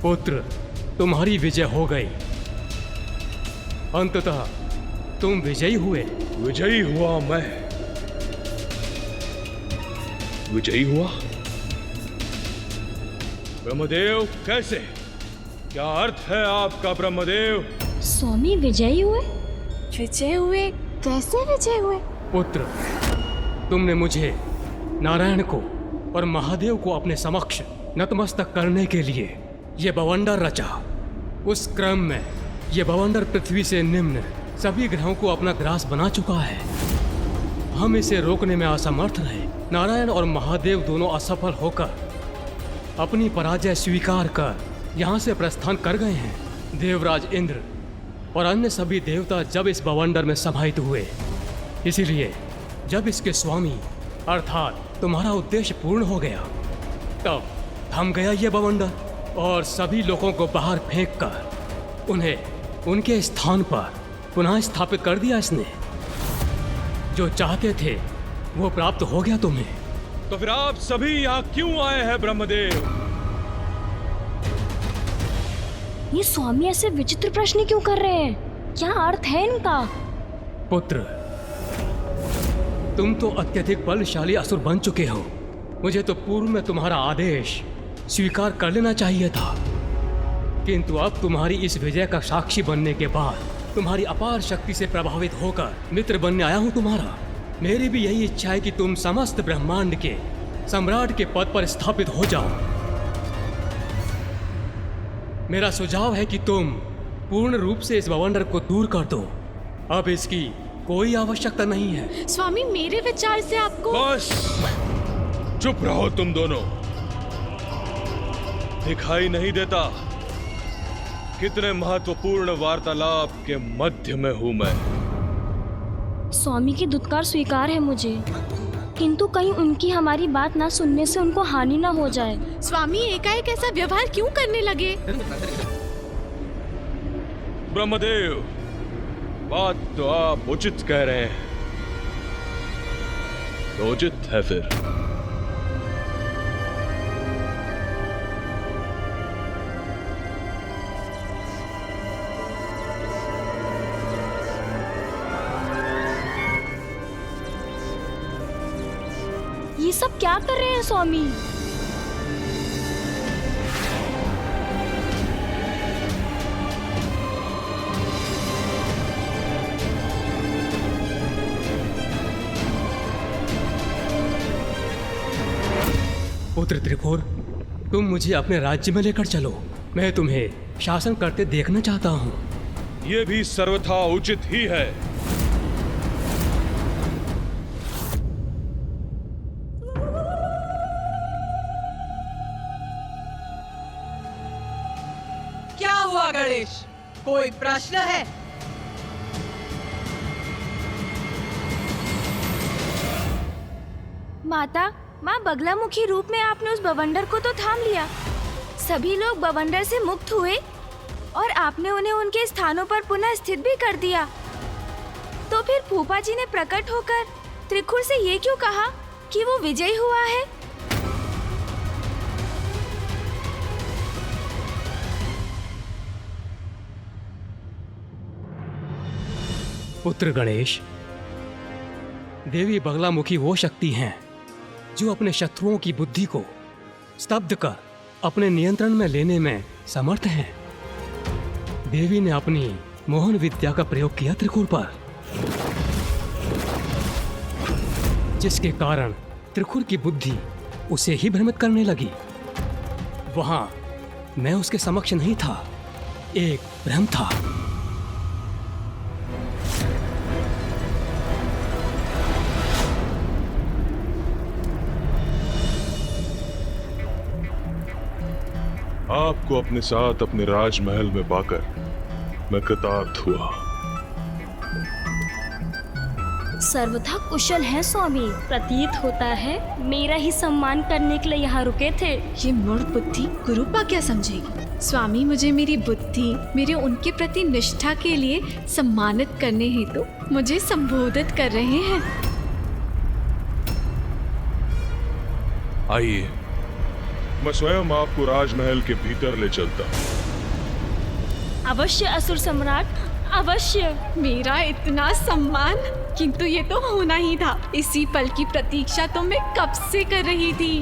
पुत्र, तुम्हारी विजय हो गई। अंततः तुम विजयी हुए। विजयी हुआ मैं? विजयी हुआ? ब्रह्मदेव कैसे? क्या अर्थ है आपका ब्रह्मदेव? स्वामी विजयी हुए? विजय हुए? कैसे विजय हुए? पुत्र, तुमने मुझे, नारायण को और महादेव को अपने समक्ष नतमस्तक करने के लिए ये बवंडर रचा। उस क्रम में ये बवंडर पृथ्वी से निम्न सभी ग्रहों को अपना ग्रास बना चुका है। हम इसे रोकने में असमर्थ रहे। नारायण और महादेव दोनों असफल होकर अपनी पराजय स्वीकार कर यहाँ से प्रस्थान कर गए हैं। देवराज इंद्र और अन्य सभी देवता जब इस बवंडर में समाहित हुए, इसीलिए जब इसके स्वामी अर्थात तुम्हारा उद्देश्य पूर्ण हो गया, तब थम गया ये बवंडर और सभी लोगों को बाहर फेंककर उन्हें उनके स्थान पर पुनः स्थापित कर दिया इसने। जो चाहते थे वो प्राप्त हो गया तुम्हें। तो फिर आप सभी यहाँ क्यों आए हैं ब्रह्मदेव? ये स्वामी ऐसे विचित्र प्रश्न क्यों कर रहे हैं? क्या अर्थ है इनका? पुत्र, तुम तो अत्यधिक बलशाली असुर बन चुके हो। मुझे तो पूर्व में तुम्हारा आदेश स्वीकार कर लेना चाहिए था, किंतु अब तुम्हारी इस विजय का साक्षी बनने के बाद तुम्हारी अपार शक्ति से प्रभावित होकर मित्र बनने आया हूं तुम्हारा। मेरी भी यही इच्छा है कि तुम समस्त ब्रह्मांड के सम्राट के पद पर स्थापित हो जाओ। मेरा सुझाव है कि तुम पूर्ण रूप से इस बवंडर को दूर कर दो। अब इसकी कोई आवश्यकता नहीं है। स्वामी, मेरे विचार से आपको... बस चुप रहो तुम दोनों। दिखाई नहीं देता कितने महत्वपूर्ण वार्तालाप के मध्य में हूं मैं। स्वामी की दुत्कार स्वीकार है मुझे, किंतु कहीं उनकी हमारी बात ना सुनने से उनको हानि ना हो जाए। स्वामी एकाएक ऐसा व्यवहार क्यों करने लगे? ब्रह्मदेव, बात तो आप उचित कह रहे हैं। तो उचित है फिर। ये सब क्या कर रहे हैं स्वामी? पुत्र त्रिपुर, तुम मुझे अपने राज्य में लेकर चलो। मैं तुम्हें शासन करते देखना चाहता हूँ। ये भी सर्वथा उचित ही है। क्या हुआ गणेश? कोई प्रश्न है? माता, माँ, बगलामुखी रूप में आपने उस बवंडर को तो थाम लिया। सभी लोग बवंडर से मुक्त हुए और आपने उन्हें उनके स्थानों पर पुनः स्थित भी कर दिया। तो फिर फूफा जी ने प्रकट होकर त्रिखुर से ये क्यों कहा कि वो विजयी हुआ है? पुत्र गणेश, देवी बगलामुखी वो शक्ति हैं जो अपने शत्रुओं की बुद्धि को स्तब्ध कर अपने नियंत्रण में लेने में समर्थ हैं। देवी ने अपनी मोहन विद्या का प्रयोग किया त्रिकुर पर, जिसके कारण त्रिकुर की बुद्धि उसे ही भ्रमित करने लगी। वहां मैं उसके समक्ष नहीं था, एक भ्रम था। आपको अपने साथ अपने राजमहल में पाकर मैं कृतार्थ हुआ। सर्वथा कुशल है स्वामी। प्रतीत होता है मेरा ही सम्मान करने के लिए यहाँ रुके थे। ये मूढ़ बुद्धि गुरुपा क्या समझेगी? स्वामी मुझे मेरी बुद्धि, मेरे उनके प्रति निष्ठा के लिए सम्मानित करने हेतु मुझे संबोधित कर रहे हैं। आइए मैं स्वयं आपको राजमहल के भीतर ले चलता हूँ। अवश्य असुर सम्राट, अवश्य। मेरा इतना सम्मान, किंतु ये तो होना ही था। इसी पल की प्रतीक्षा तो मैं कब से कर रही थी।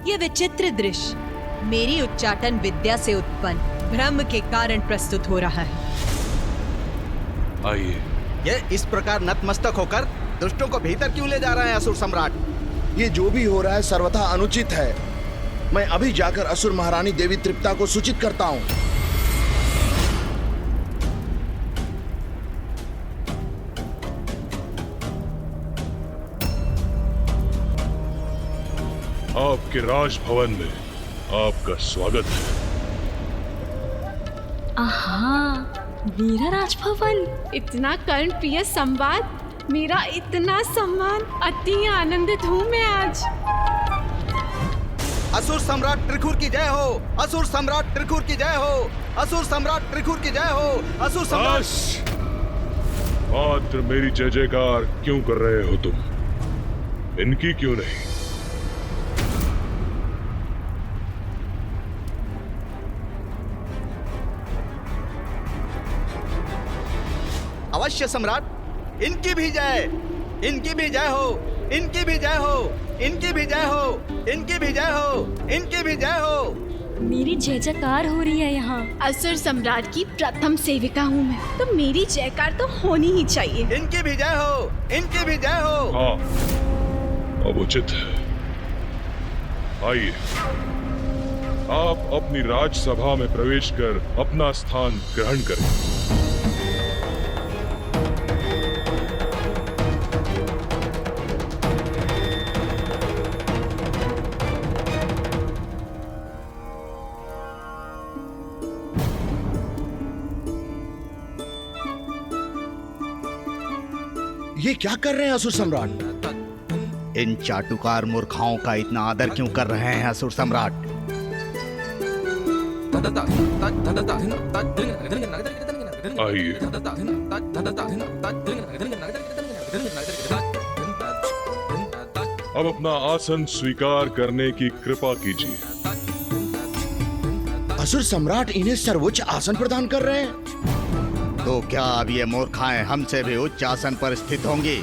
ये विचित्र दृश्य मेरी उच्चाटन विद्या से उत्पन्न भ्रम के कारण प्रस्तुत हो रहा है। आइए। ये इस प्रकार नतमस्तक होकर दुष्टों को भीतर क्यों ले जा रहे हैं असुर सम्राट? ये जो भी हो रहा है सर्वथा अनुचित है। मैं अभी जाकर असुर महारानी देवी तृप्ता को सूचित करता हूँ। आपके राजभवन में आपका स्वागत है। आहा, मेरा राजभवन। इतना कर्ण प्रिय संवाद, मेरा इतना सम्मान, अति आनंदित हूँ मैं आज। असुर सम्राट त्रिखुर की जय हो, असुर सम्राट त्रिखुर की जय हो, असुर सम्राट त्रिखुर की जय हो, असुर सम्राट। बस! मात्र मेरी जय जयकार क्यों कर रहे हो तुम? इनकी क्यों नहीं? अवश्य सम्राट, इनकी भी जय, इनकी भी जय हो, इनकी भी जय हो, इनकी भी जय हो, इनकी भी जय हो, इनकी भी जय हो। मेरी जय जयकार हो रही है यहाँ। असुर सम्राट की प्रथम सेविका हूँ मैं, तो मेरी जयकार तो होनी ही चाहिए। इनकी भी जय हो, इनकी भी जय हो। हाँ, अब उचित है। आइए, आप अपनी राजसभा में प्रवेश कर अपना स्थान ग्रहण करें। ये क्या कर रहे हैं असुर सम्राट? इन चाटुकार मूर्खाओं का इतना आदर क्यों कर रहे हैं असुर सम्राट? आइए। अब अपना आसन स्वीकार करने की कृपा कीजिए। असुर सम्राट इन्हें सर्वोच्च आसन प्रदान कर रहे हैं। तो क्या अब ये मूर्खाएं हमसे भी उच्च आसन पर स्थित होंगी?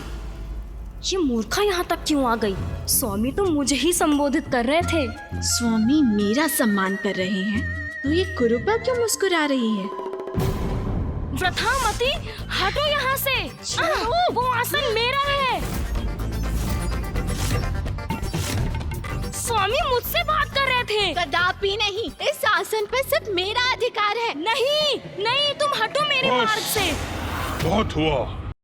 ये मूर्खा यहाँ तक क्यों आ गई? स्वामी तो मुझे ही संबोधित कर रहे थे। स्वामी मेरा सम्मान कर रहे हैं, तो ये कुरूपा क्यों मुस्कुरा रही है? व्रथामती, हटो यहाँ से। वो आसन मेरा है। स्वामी मुझसे बात कर रहे थे। कदापि नहीं, इस आसन पर सिर्फ मेरा अधिकार है। नहीं नहीं, तुम हटो मेरे मार्ग से। बहुत हुआ।